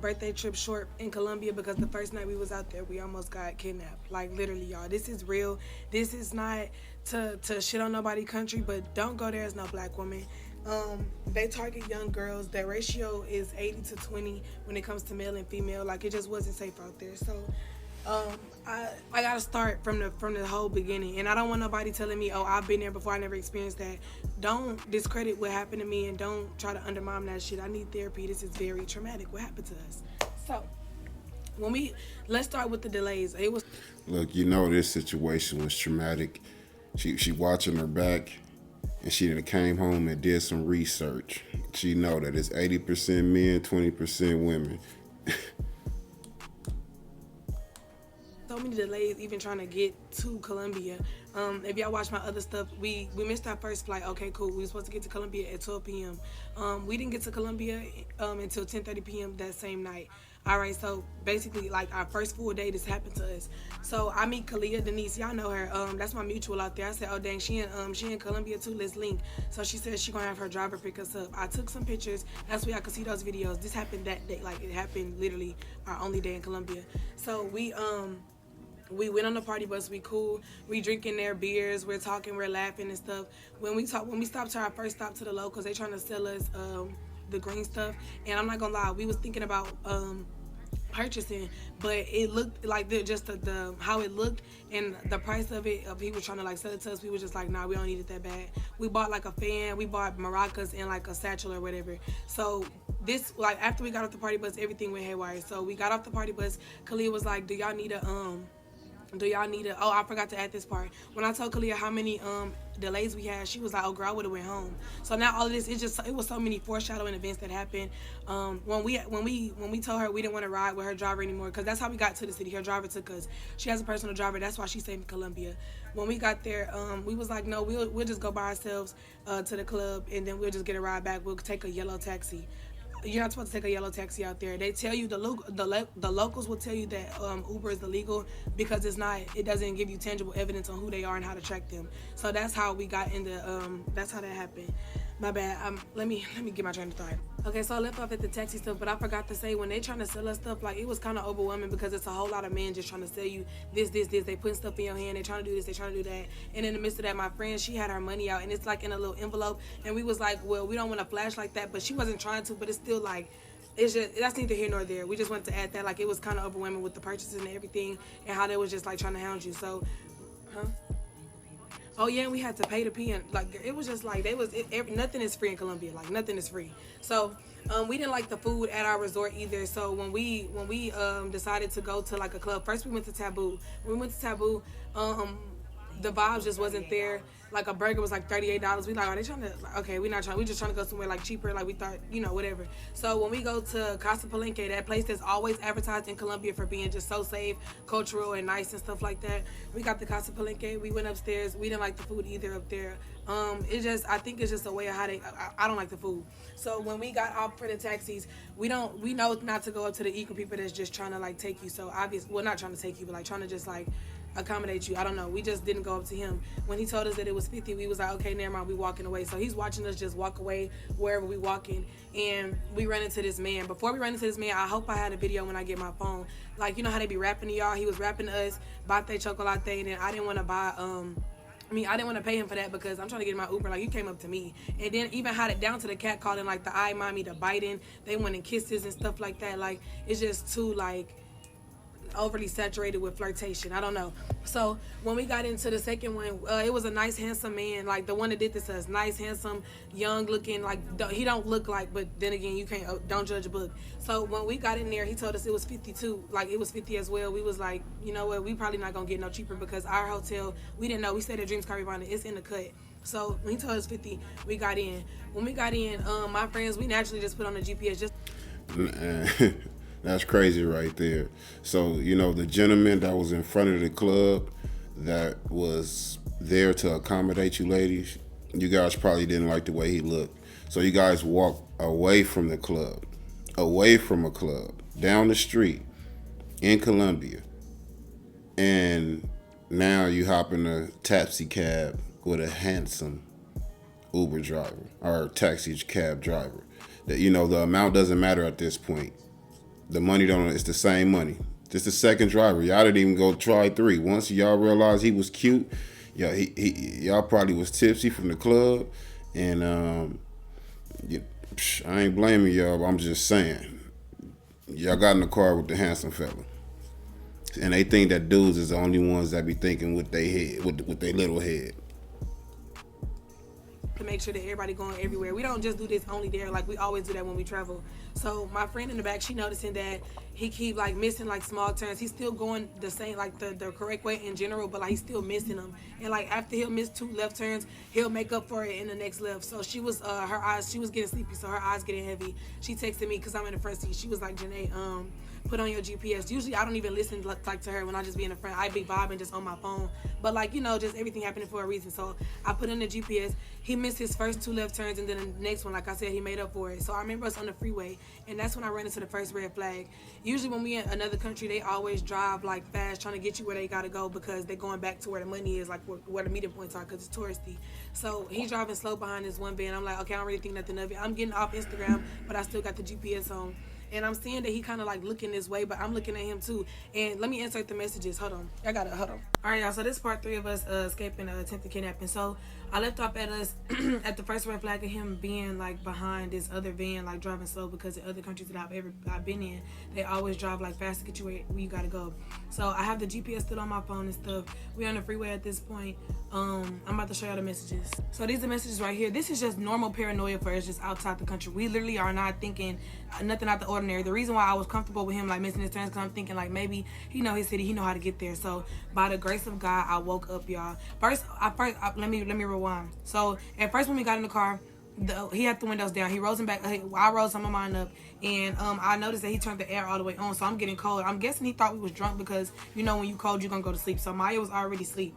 birthday trip short in Colombia because the first night we was out there, we almost got kidnapped. Like literally, y'all. This is real. This is not to shit on nobody country, but don't go there as no black woman. They target young girls. Their ratio is 80 to 20 when it comes to male and female. Like it just wasn't safe out there. So I gotta start from the whole beginning, and I don't want nobody telling me, oh, I've been there before, I never experienced that. Don't discredit what happened to me, and don't try to undermine that shit. I need therapy. This is very traumatic. What happened to us? So let's start with the delays. It was Look, this situation was traumatic. She watching her back, and she done came home and did some research. She know that it's 80% men, 20% women. so many delays even trying to get to Colombia. If y'all watch my other stuff, we missed our first flight. Okay, cool. We were supposed to get to Colombia at 12 p.m. We didn't get to Colombia until 10:30 p.m. that same night. All right, so basically, like our first full day, this happened to us. So I meet Kalia Denise, y'all know her. That's my mutual out there. I said, oh dang, she in Colombia too. Let's link. So she said she gonna have her driver pick us up. I took some pictures. That's where I could see those videos. This happened that day. Like it happened literally our only day in Colombia. So we went on the party bus. We cool. We drinking their beers. We're talking. We're laughing and stuff. When we stopped to our first stop to the locals, they trying to sell us the green stuff. And I'm not gonna lie, we was thinking about purchasing, but it looked like the how it looked and the price of it. He was trying to like sell it to us. We was just like, nah, we don't need it that bad. We bought like a fan. We bought maracas and like a satchel or whatever. So this, like, after we got off the party bus, everything went haywire. So we got off the party bus. Kalia was like, do y'all need a oh, I forgot to add this part. When I told Kalia how many delays we had, she was like, oh girl, I would have went home. So now all of this, it was so many foreshadowing events that happened. When we told her we didn't want to ride with her driver anymore, because that's how we got to the city. Her driver took us. She has a personal driver. That's why she stayed in Colombia. When we got there, we was like, no, we'll just go by ourselves to the club, and then we'll just get a ride back. We'll take a yellow taxi. You're not supposed to take a yellow taxi out there. They tell you, the locals will tell you that Uber is illegal because it doesn't give you tangible evidence on who they are and how to track them. So that's how we got into that's how that happened. My bad. Let me get my train of thought. Okay, so I left off at the taxi stuff, but I forgot to say, when they trying to sell us stuff, like, it was kind of overwhelming because it's a whole lot of men just trying to sell you this. They putting stuff in your hand. They trying to do this. They trying to do that. And in the midst of that, my friend, she had her money out, and it's like in a little envelope. And we was like, well, we don't want to flash like that, but she wasn't trying to. But it's still like, it's just, that's neither here nor there. We just wanted to add that, like, it was kind of overwhelming with the purchases and everything, and how they was just like trying to hound you. So, oh yeah, and we had to pay to pee, and like it was just like nothing is free in Colombia. Like nothing is free. So we didn't like the food at our resort either. So when we decided to go to like a club, first we went to Taboo. When we went to Taboo, the vibes just wasn't there. Like a burger was like $38. We like, are they trying to? Okay, we're not trying. We just trying to go somewhere like cheaper. Like we thought, whatever. So when we go to Casa Palenque, that place that's always advertised in Colombia for being just so safe, cultural, and nice and stuff like that, we got the Casa Palenque. We went upstairs. We didn't like the food either up there. I think it's just a way of how I don't like the food. So when we got off for the taxis, we know not to go up to the equal people that's just trying to like take you. So obvious, well, not trying to take you, but like trying to just like accommodate you. I don't know. We just didn't go up to him. When he told us that it was 50, we was like, okay, never mind, we walking away. So he's watching us just walk away wherever we walking, and we run into this man. Before we run into this man, I hope I had a video when I get my phone. Like, you know how they be rapping to y'all? He was rapping to us, Bate Chocolate, and then I didn't want to buy I didn't want to pay him for that because I'm trying to get in my Uber. Like, you came up to me. And then even had it down to the cat calling, like, the eye mommy, the biting. They wanted kisses and stuff like that. Like, it's just too, like, overly saturated with flirtation. I don't know. So when we got into the second one, it was a nice, handsome man. Like the one that did this to us, nice, handsome, young looking. Like he don't look like, but then again, you can't, don't judge a book. So when we got in there, he told us it was 52. Like it was 50 as well. We was like, you know what? We probably not gonna get no cheaper because our hotel, we didn't know. We stayed at Dreams Caribana. It's in the cut. So when he told us 50, we got in. When we got in, my friends, we naturally just put on the GPS. That's crazy right there. So, the gentleman that was in front of the club that was there to accommodate you ladies, you guys probably didn't like the way he looked. So you guys walked away from the club, down the street in Colombia. And now you hop in a taxi cab with a handsome Uber driver or taxi cab driver. That, the amount doesn't matter at this point. The money don't. It's the same money. Just the second driver. Y'all didn't even go try three. Once y'all realized he was cute, y'all probably was tipsy from the club, and I ain't blaming y'all. But I'm just saying, y'all got in the car with the handsome fella, and they think that dudes is the only ones that be thinking with their head, with their little head. To make sure that everybody going everywhere. We don't just do this only there. Like we always do that when we travel. So my friend in the back, she noticing that he keep like missing like small turns. He's still going the same like the correct way in general, but like he's still missing them. And like after he'll miss 2 left turns, he'll make up for it in the next left. So she was her eyes, she was getting sleepy, so her eyes getting heavy. She texted me because I'm in the front seat. She was like, Janae, put on your GPS. Usually I don't even listen like to her when I just be in the front. I be vibing just on my phone. But like, just everything happening for a reason. So I put in the GPS. He missed his first 2 left turns, and then the next one, like I said, he made up for it. So I remember us on the freeway, and that's when I ran into the first red flag. Usually when we in another country, they always drive like fast, trying to get you where they gotta go because they're going back to where the money is, like where the meeting points are, because it's touristy. So he's driving slow behind this one van. I'm like, okay, I don't really think nothing of it. I'm getting off Instagram, but I still got the GPS on. And I'm seeing that he kind of like looking this way, but I'm looking at him too. And let me insert the messages. Hold on. Hold on. All right, y'all. So this is part 3 of us escaping attempted kidnapping. So I left off at us at the first red flag of him being like behind this other van, like driving slow, because in other countries that I've been in, they always drive like fast to get you where you gotta go. So I have the GPS still on my phone and stuff. We're on the freeway at this point. I'm about to show y'all the messages. So these are messages right here. This is just normal paranoia for us just outside the country. We literally are not thinking nothing out the ordinary. The reason why I was comfortable with him like missing his turns, because I'm thinking like maybe he know his city, he know how to get there. So by the grace of God, I woke up, y'all. Let me rewind. So at first when we got in the car, he had the windows down. He rolls them back. I rolled some of mine up, and I noticed that he turned the air all the way on. So I'm getting cold. I'm guessing he thought we was drunk because when you cold, you're gonna go to sleep. So Maya was already asleep.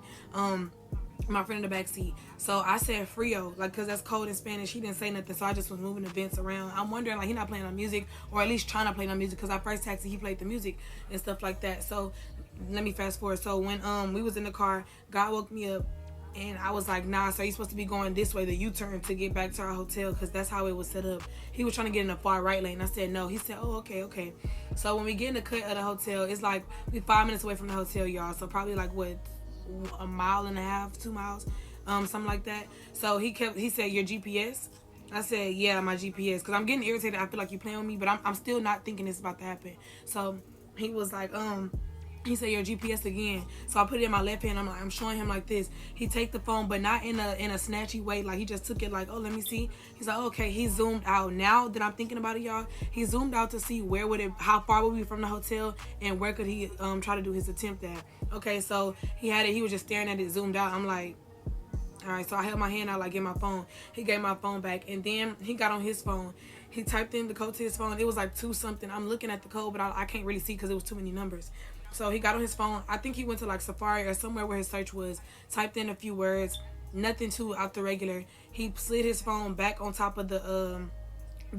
My friend in the back seat. So I said Frio, like, because that's cold in Spanish. He didn't say nothing, so I just was moving the vents around. I'm wondering, like, he not playing on music, or at least trying to play on music, because our first taxi, he played the music and stuff like that. So let me fast forward. So when we was in the car, God woke me up, and I was like, nah, so you're supposed to be going this way, the U-turn, to get back to our hotel, because that's how it was set up. He was trying to get in the far right lane. I said no. He said, oh, okay. So when we get in the cut of the hotel, it's like we 5 minutes away from the hotel, y'all. So probably like, what, a mile and a half, 2 miles, something like that. So he said, your GPS? I said, yeah, my GPS, because I'm getting irritated. I feel like you're playing with me, but I'm still not thinking it's about to happen. So he was like, he said, your GPS again. So I put it in my left hand. I'm showing him like this. He take the phone, but not in a snatchy way. Like, he just took it like, oh, let me see. He's like, okay. He zoomed out. Now that I'm thinking about it, y'all, he zoomed out to see how far would we be from the hotel, and where could he try to do his attempt at. Okay, so he had it. He was just staring at it, zoomed out. I'm like, all right. So I held my hand out, like, get my phone. He gave my phone back, and then he got on his phone. He typed in the code to his phone. It was like 2 something. I'm looking at the code, but I can't really see because it was too many numbers. So he got on his phone. I think he went to like Safari or somewhere where his search was, typed in a few words, nothing too out the regular. He slid his phone back on top of the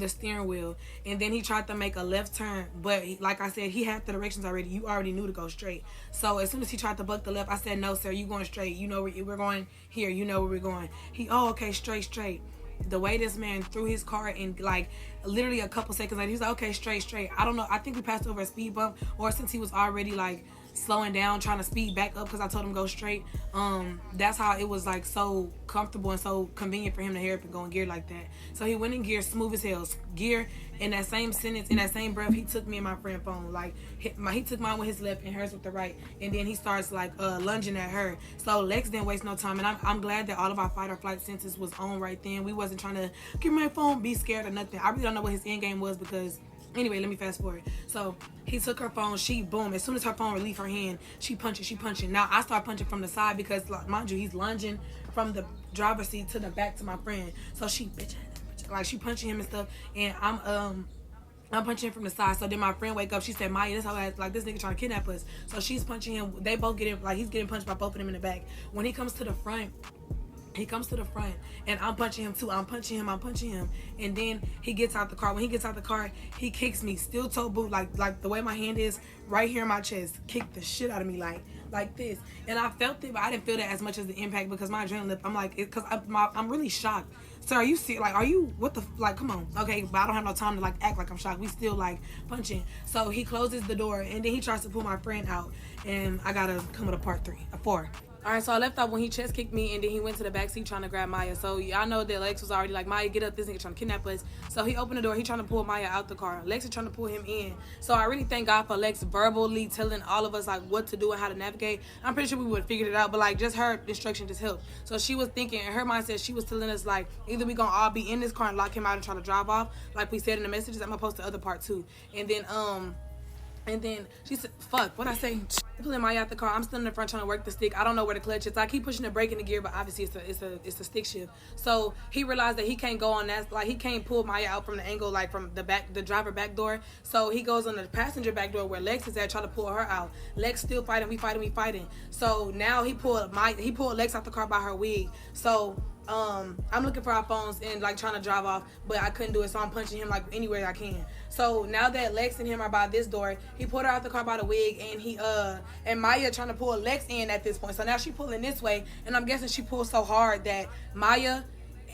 steering wheel, and then he tried to make a left turn, but like I said, he had the directions already. You already knew to go straight. So as soon as he tried to buck the left, I said, no, sir, you going straight. You know where we're going here. You know where we're going. Okay, straight. The way this man threw his car in, like, literally a couple seconds later, he's like, okay, straight. I don't know. I think we passed over a speed bump, or since he was already like slowing down, trying to speed back up because I told him go straight. That's how it was like so comfortable and so convenient for him to hurry up and go in gear like that. So he went in gear, smooth as hell. Gear, in that same sentence, in that same breath, he took me and my friend phone. Like, he took mine with his left and hers with the right, and then he starts like lunging at her. So Lex didn't waste no time, and I'm glad that all of our fight or flight senses was on right then. We wasn't trying to give my phone, be scared or nothing. I really don't know what his end game was, because anyway, let me fast forward. So he took her phone. She, boom, as soon as her phone relieved her hand, she punching. Now I start punching from the side because, mind you, he's lunging from the driver's seat to the back to my friend. So she, bitch, like, she punching him and stuff, and I'm punching him from the side. So then my friend wake up. She said, Maya, this whole ass, like, this nigga trying to kidnap us. So she's punching him. They both get in, like, he's getting punched by both of them in the back. When he comes to the front, and I'm punching him too. I'm punching him, and then he gets out the car. When he gets out the car, he kicks me, steel toe boot, like the way my hand is right here in my chest, kicked the shit out of me like this. And I felt it, but I didn't feel that as much as the impact, because my adrenaline, I'm like, because I'm really shocked. sir, are you serious? Like, are you, what the, like, come on. Okay, but I don't have no time to, like, act like I'm shocked. We still, like, punching. So he closes the door, and then he tries to pull my friend out, and I gotta come with a 4. All right, so I left off when he chest kicked me, and then he went to the back seat trying to grab Maya. So y'all know that Lex was already like, Maya, get up, this nigga trying to kidnap us. So he opened the door, he trying to pull Maya out the car. Lex is trying to pull him in. So I really thank God for Lex verbally telling all of us like what to do and how to navigate. I'm pretty sure we would have figured it out, but like just her instruction just helped. So she was thinking, in her mindset, she was telling us like, either we gonna all be in this car and lock him out and try to drive off, like we said in the messages. I'm gonna post the other part too. And then she said, fuck, what'd I say? Pulling Maya out the car. I'm still in the front trying to work the stick. I don't know where the clutch is. I keep pushing the brake in the gear, but obviously it's a stick shift. So he realized that he can't go on that, like he can't pull Maya out from the angle, like from the driver back door. So he goes on the passenger back door where Lex is at, trying to pull her out. Lex still fighting, we fighting. So now he pulled Lex out the car by her wig. So I'm looking for our phones and like trying to drive off, but I couldn't do it, so I'm punching him like anywhere I can. So now that Lex and him are by this door, he pulled her out the car by the wig, and Maya trying to pull Lex in at this point. So now she pulling this way, and I'm guessing she pulled so hard that Maya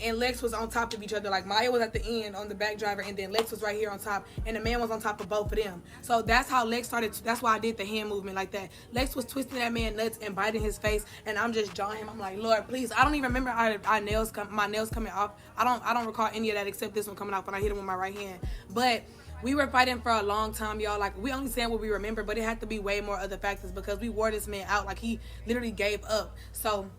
and Lex was on top of each other. Like Maya was at the end on the back driver, and then Lex was right here on top, and the man was on top of both of them. So that's how Lex started. That's why I did the hand movement like that. Lex was twisting that man nuts and biting his face, and I'm just jawing him. I'm like, Lord, please. I don't even remember my nails coming off. I don't recall any of that except this one coming off when I hit him with my right hand. But we were fighting for a long time, y'all. Like, we only saying what we remember, but it had to be way more other factors because we wore this man out. Like, he literally gave up. So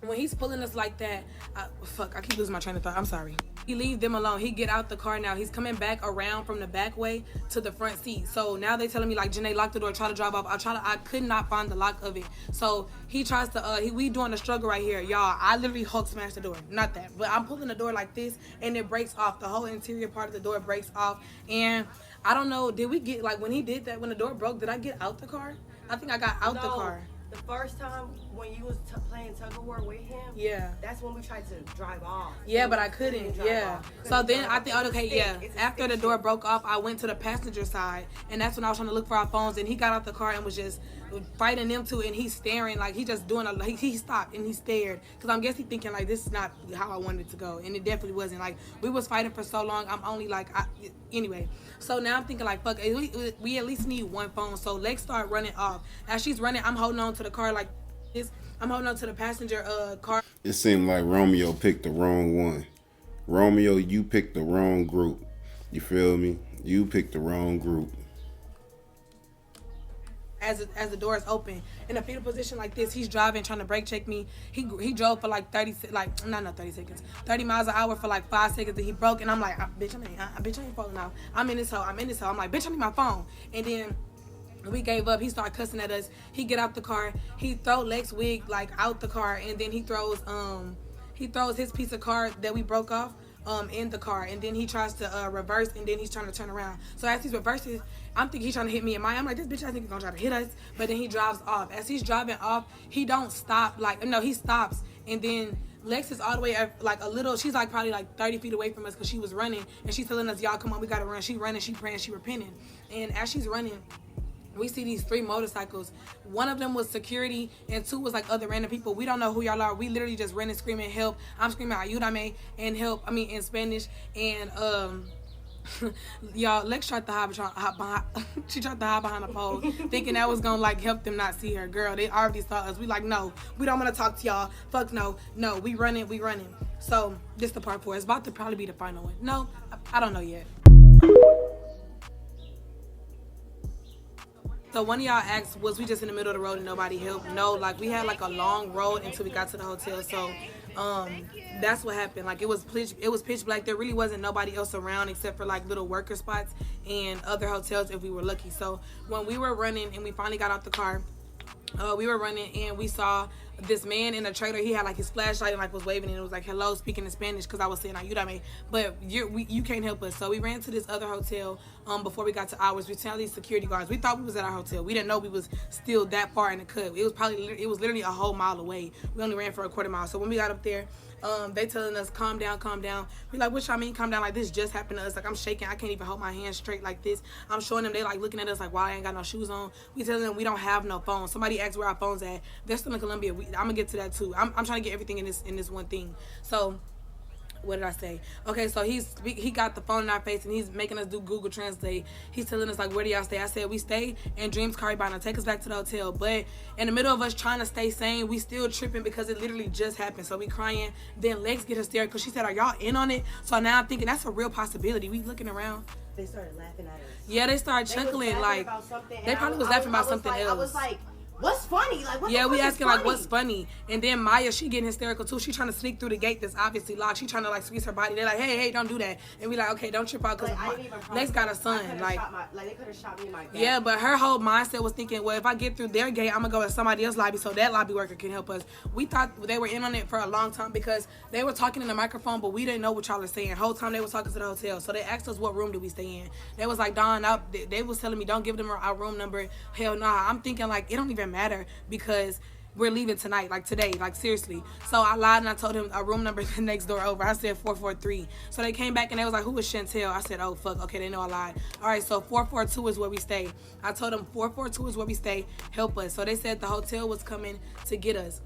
when he's pulling us like that, I keep losing my train of thought. I'm sorry. He leave them alone. He get out the car now. He's coming back around from the back way to the front seat. So now they telling me like, Janae, lock the door, try to drive off. I could not find the lock of it. So he tries to, we doing a struggle right here. Y'all, I literally Hulk smashed the door. Not that, but I'm pulling the door like this and it breaks off. The whole interior part of the door breaks off. And I don't know, did we get, like when he did that, when the door broke, did I get out the car? I think I got out the car. The first time when you was playing tug of war with him, yeah, that's when we tried to drive off. Yeah, but I couldn't. Yeah. So then I think, okay, yeah. After the door broke off, I went to the passenger side, and that's when I was trying to look for our phones. And he got out the car and was just fighting them two, and he's staring like he just doing he stopped and he stared because I'm guessing thinking like this is not how I wanted it to go, and it definitely wasn't. Like we was fighting for so long. I'm only like anyway. So now I'm thinking like fuck, we at least need one phone. So Lex start running off. As she's running, I'm holding on to the car like this. I'm holding on to the passenger car. It seemed like Romeo picked the wrong one. Romeo, you picked the wrong group. You feel me? You picked the wrong group. As the door is open in a fetal position like this, he's driving, trying to brake check me. He drove for like 30 seconds, 30 miles an hour for like 5 seconds. Then he broke, and I'm like, bitch, I ain't falling out. I'm in this hole. I'm like, bitch, I need my phone. And then we gave up. He started cussing at us. He get out the car. He throw Lex wig like out the car, and then he throws his piece of car that we broke off in the car, and then he tries to reverse, and then he's trying to turn around. So as he's reversing, I'm thinking he's trying to hit me and Maya. I'm like, this bitch, I think he's gonna try to hit us. But then he drives off. As he's driving off, he don't stop. Like, no, he stops, and then Lex is all the way at, like a little. She's like probably like 30 feet away from us because she was running, and she's telling us, y'all, come on, we gotta run. She running, she praying, she repenting, and as she's running, we see these 3 motorcycles. One of them was security, and 2 was like other random people. We don't know who y'all are. We literally just running, screaming help. I'm screaming ayúdame and help. I mean in Spanish. And y'all, Lex tried to hide behind. She tried to hide behind a pole, thinking that was gonna like help them not see her. Girl, they already saw us. We like, no, we don't want to talk to y'all. Fuck no, we running. So this the part 4. It's about to probably be the final one. No, I don't know yet. So one of y'all asked, was we just in the middle of the road and nobody helped? No, like we had like a long road until we got to the hotel. So that's what happened. Like it was pitch black. There really wasn't nobody else around except for like little worker spots and other hotels if we were lucky. So when we were running and we finally got out the car, we were running and we saw this man in a trailer. He had like his flashlight and like was waving, and it was like hello, speaking in Spanish, because I was saying ayúdame, but you can't help us. So we ran to this other hotel before we got to ours. We tell these security guards we thought we was at our hotel. We didn't know we was still that far in the cut. It was literally a whole mile away. We only ran for a quarter mile. So when we got up there, they telling us calm down. We like, what y'all mean calm down? Like this just happened to us. Like I'm shaking. I can't even hold my hands straight like this. I'm showing them. They like looking at us like, why I ain't got no shoes on. We telling them we don't have no phone. Somebody asked where our phones at. They're still in Colombia. I'm gonna get to that too. I'm trying to get everything in this one thing. So what did I say? Okay, so he got the phone in our face and he's making us do Google Translate. He's telling us like, where do y'all stay? I said we stay in Dreams Caribana. Take us back to the hotel. But in the middle of us trying to stay sane, we still tripping because it literally just happened. So we crying. Then Lex get hysterical. She said, "Are y'all in on it?" So now I'm thinking that's a real possibility. We looking around. They started laughing at us. Yeah, they started chuckling like they probably was laughing about something else. I was like, what's funny? Like, what yeah, the we fuck asking is like funny? what's funny, and then Maya, she getting hysterical too. She trying to sneak through the gate that's obviously locked. She trying to like squeeze her body. They're like, hey, don't do that. And we like, okay, don't trip out because Lex got a son. Like they could have shot me in my back. yeah, but her whole mindset was thinking, well, if I get through their gate, I'm gonna go to somebody else's lobby so that lobby worker can help us. We thought they were in on it for a long time because they were talking in the microphone, but we didn't know what y'all were saying. Whole time they were talking to the hotel, so they asked us what room do we stay in. They was like, Dawn, they was telling me don't give them our room number. Hell nah. I'm thinking like it don't even matter because we're leaving tonight, like today, like seriously. So I lied and I told him a room number the next door over. I said 443. So they came back and they was like, who is Chantel? I said, oh fuck, okay, they know I lied. All right, so 442 is where we stay. I told them 442 is where we stay. Help us. So they said the hotel was coming to get us.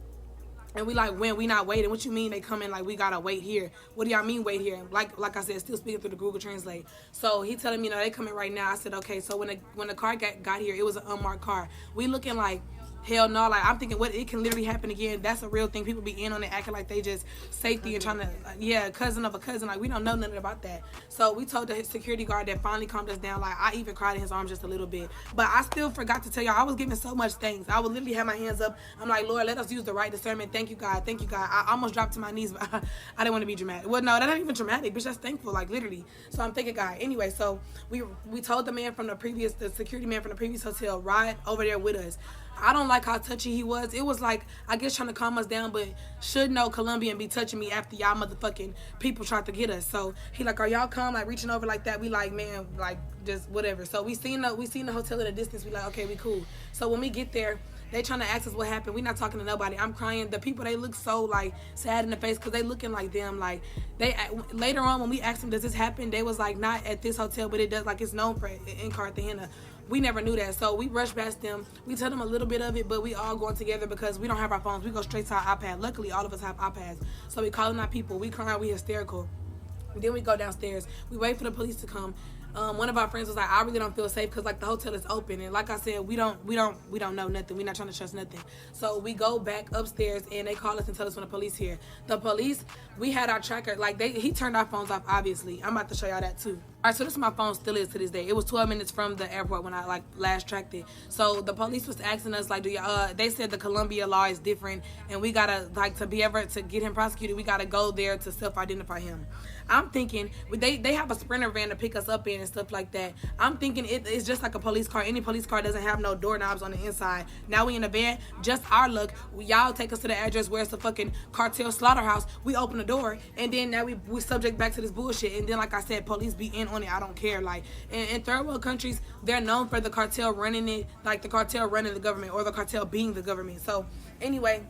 And we like, when we not waiting? What you mean they coming like we gotta wait here? What do y'all mean wait here? Like I said, still speaking through the Google Translate. So he telling me, they coming right now. I said, okay. So when the car got here, it was an unmarked car. We looking like, hell no, like I'm thinking what it can literally happen again. That's a real thing. People be in on it acting like they just safety and trying to cousin of a cousin. Like we don't know nothing about that. So we told the security guard that finally calmed us down. Like I even cried in his arms just a little bit. But I still forgot to tell y'all I was giving so much things. I would literally have my hands up. I'm like, Lord, let us use the right discernment. Thank you, God. Thank you, God. I almost dropped to my knees, but I didn't want to be dramatic. Well, no, that ain't even dramatic, bitch. That's thankful, like literally. So I'm thanking God. Anyway, so we told the security man from the previous hotel, ride over there with us. I don't like how touchy he was. It was like, I guess trying to calm us down, but should know Colombian be touching me after y'all motherfucking people tried to get us. So he like, are y'all calm? Like reaching over like that. We like, man, like just whatever. So we seen the hotel in the distance. We like, okay, we cool. So when we get there, they trying to ask us what happened. We not talking to nobody. I'm crying. The people, they look so like sad in the face because they looking like them. Like they later on when we asked them, does this happen? They was like, not at this hotel, but it does. Like it's known for in Cartagena. We never knew that. So we rushed past them. We told them a little bit of it, but we all going together because we don't have our phones. We go straight to our iPad. Luckily, all of us have iPads. So we calling our people. We crying. We hysterical. Then we go downstairs. We wait for the police to come. One of our friends was like, I really don't feel safe because like the hotel is open, and like I said, we don't know nothing. We're not trying to trust nothing. So we go back upstairs and they call us and tell us when the police here. The police, we had our tracker, like he turned our phones off. Obviously, I'm about to show y'all that too. All right, so this is my phone still is to this day. It was 12 minutes from the airport when I like last tracked it. So the police was asking us like, do y'all? They said the Colombia law is different, and we gotta like to be able to get him prosecuted, we gotta go there to self-identify him. I'm thinking they have a Sprinter van to pick us up in and stuff like that. I'm thinking it's just like a police car. Any police car doesn't have no doorknobs on the inside. Now we in a van. Just our luck. Y'all take us to the address where it's the fucking cartel slaughterhouse. We open the door, and then now we subject back to this bullshit. And then like I said, police be in on it. I don't care. Like in third world countries, they're known for the cartel running it, like the cartel running the government or the cartel being the government. So anyway,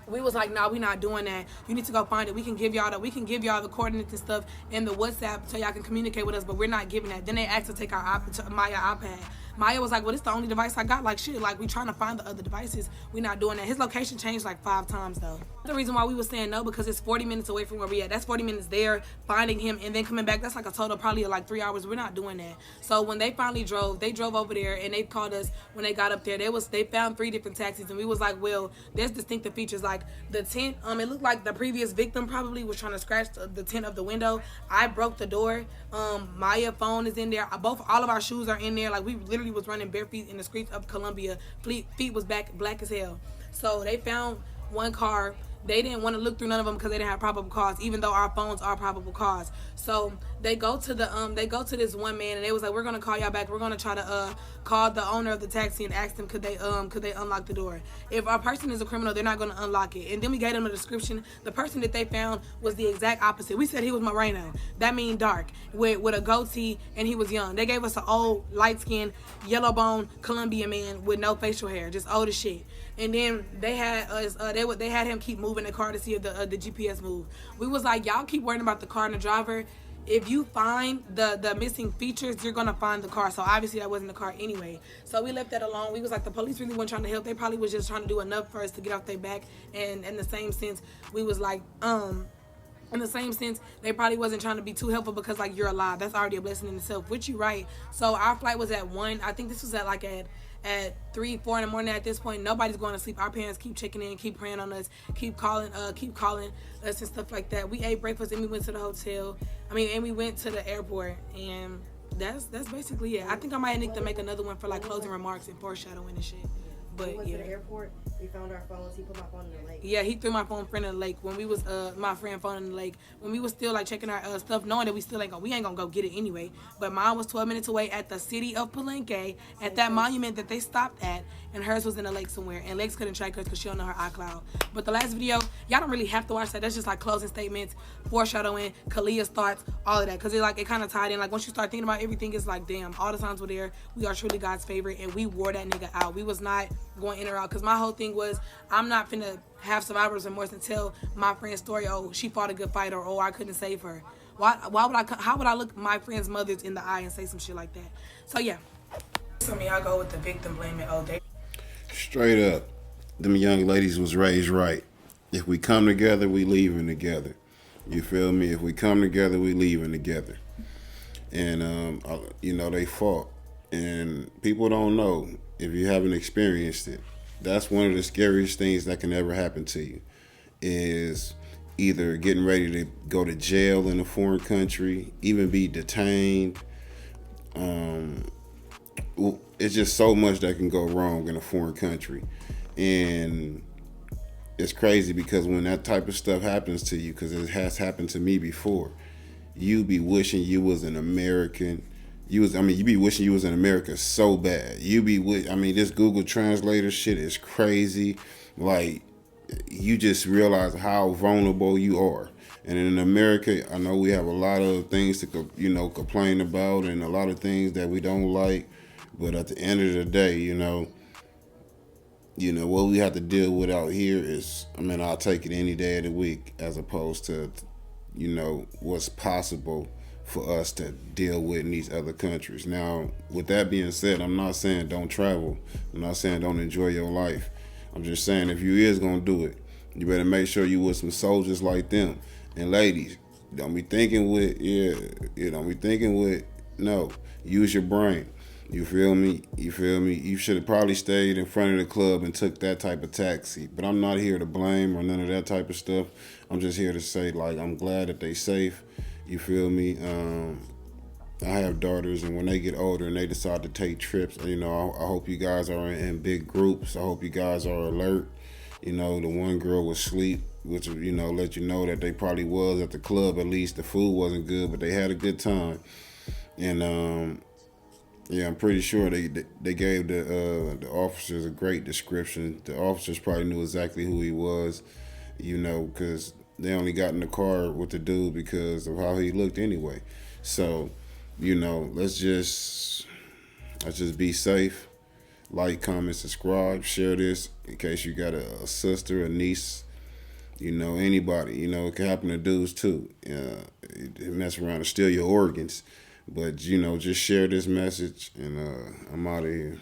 we was like, nah, we not doing that. You need to go find it. We can give y'all the coordinates and stuff in the WhatsApp so y'all can communicate with us, but we're not giving that. Then they asked to take our Maya iPad. Maya was like, well, it's the only device I got. Like, shit, like, we trying to find the other devices. We not doing that. His location changed like 5 times, though. The reason why we was saying no, because it's 40 minutes away from where we at. That's 40 minutes there, finding him, and then coming back. That's like a total probably of like 3 hours. We're not doing that. So when they finally drove over there, and they called us when they got up there. They found 3 different taxis, and we was like, well, there's distinctive features. Like, the tent, it looked like the previous victim probably was trying to scratch the tent of the window. I broke the door. Maya phone is in there. All of our shoes are in there. Like, we literally was running bare feet in the streets of Colombia. Feet was black as hell. So they found one car. They didn't want to look through none of them because they didn't have probable cause, even though our phones are probable cause. So they go to this one man, and they was like, we're gonna call y'all back. We're gonna try to call the owner of the taxi and ask them could they unlock the door. If our person is a criminal, they're not gonna unlock it. And then we gave them a description. The person that they found was the exact opposite. We said he was Moreno. That means dark, with a goatee, and he was young. They gave us an old, light-skinned, yellow-bone Colombian man with no facial hair, just old as shit. And then they had us. They had him keep moving the car to see if the GPS moved. We was like, y'all keep worrying about the car and the driver. If you find the missing features, you're gonna find the car. So obviously that wasn't the car anyway. So we left that alone. We was like, the police really weren't trying to help. They probably was just trying to do enough for us to get off their back. And in the same sense, we was like, in the same sense, they probably wasn't trying to be too helpful because like you're alive. That's already a blessing in itself. Which you right. So our flight was at 1. I think this was at 3, 4 in the morning. At this point, nobody's going to sleep. Our parents keep checking in, keep praying on us, keep calling us and stuff like that. We ate breakfast and we went to the hotel. And we went to the airport, and that's basically it. I think I might need to make another one for like closing remarks and foreshadowing and shit. But we went yeah. to the airport. We found our phones. He put my phone in the lake. Yeah, he threw my phone friend in the lake when we was my friend phone in the lake when we was still like checking our stuff, knowing that we ain't gonna go get it anyway. But mine was 12 minutes away at the city of Palenque at that monument that they stopped at, and hers was in the lake somewhere. And Lex couldn't track hers because she don't know her iCloud. But the last video, y'all don't really have to watch that. That's just like closing statements, foreshadowing, Kalia's thoughts, all of that, because it kind of tied in. Like once you start thinking about everything, it's like damn, all the signs were there. We are truly God's favorite, and we wore that nigga out. We was not going in or out because my whole thing was I'm not finna have survivor's remorse and tell my friend's story. Oh, she fought a good fight, or oh, I couldn't save her. How would I look my friend's mothers in the eye and say some shit like that? So yeah. Some of y'all go with the victim blaming. Oh, they Straight up, them young ladies was raised right. If we come together, we leaving together. You feel me? If we come together, we leaving together. And they fought, and people don't know if you haven't experienced it. That's one of the scariest things that can ever happen to you, is either getting ready to go to jail in a foreign country, even be detained. It's just so much that can go wrong in a foreign country. And it's crazy because when that type of stuff happens to you, because it has happened to me before, you be wishing you was an American. You be wishing you was in America so bad. This Google Translator shit is crazy. Like, you just realize how vulnerable you are. And in America, I know we have a lot of things to complain about, and a lot of things that we don't like. But at the end of the day, what we have to deal with out here is, I'll take it any day of the week, as opposed to, what's possible for us to deal with in these other countries. Now, with that being said, I'm not saying don't travel. I'm not saying don't enjoy your life. I'm just saying if you is gonna do it, you better make sure you with some soldiers like them. And ladies, don't be thinking with no. Use your brain. You feel me? You should have probably stayed in front of the club and took that type of taxi. But I'm not here to blame or none of that type of stuff. I'm just here to say, like, I'm glad that they safe. You feel me? I have daughters, and when they get older and they decide to take trips, I hope you guys are in big groups. I hope you guys are alert. The one girl was asleep, which, let you know that they probably was at the club. At least the food wasn't good, but they had a good time. And I'm pretty sure they gave the officers a great description. The officers probably knew exactly who he was, because they only got in the car with the dude because of how he looked anyway. So, let's just be safe. Like, comment, subscribe, share this in case you got a sister, a niece, anybody. It can happen to dudes too. They mess around and steal your organs. But, just share this message, and I'm out of here.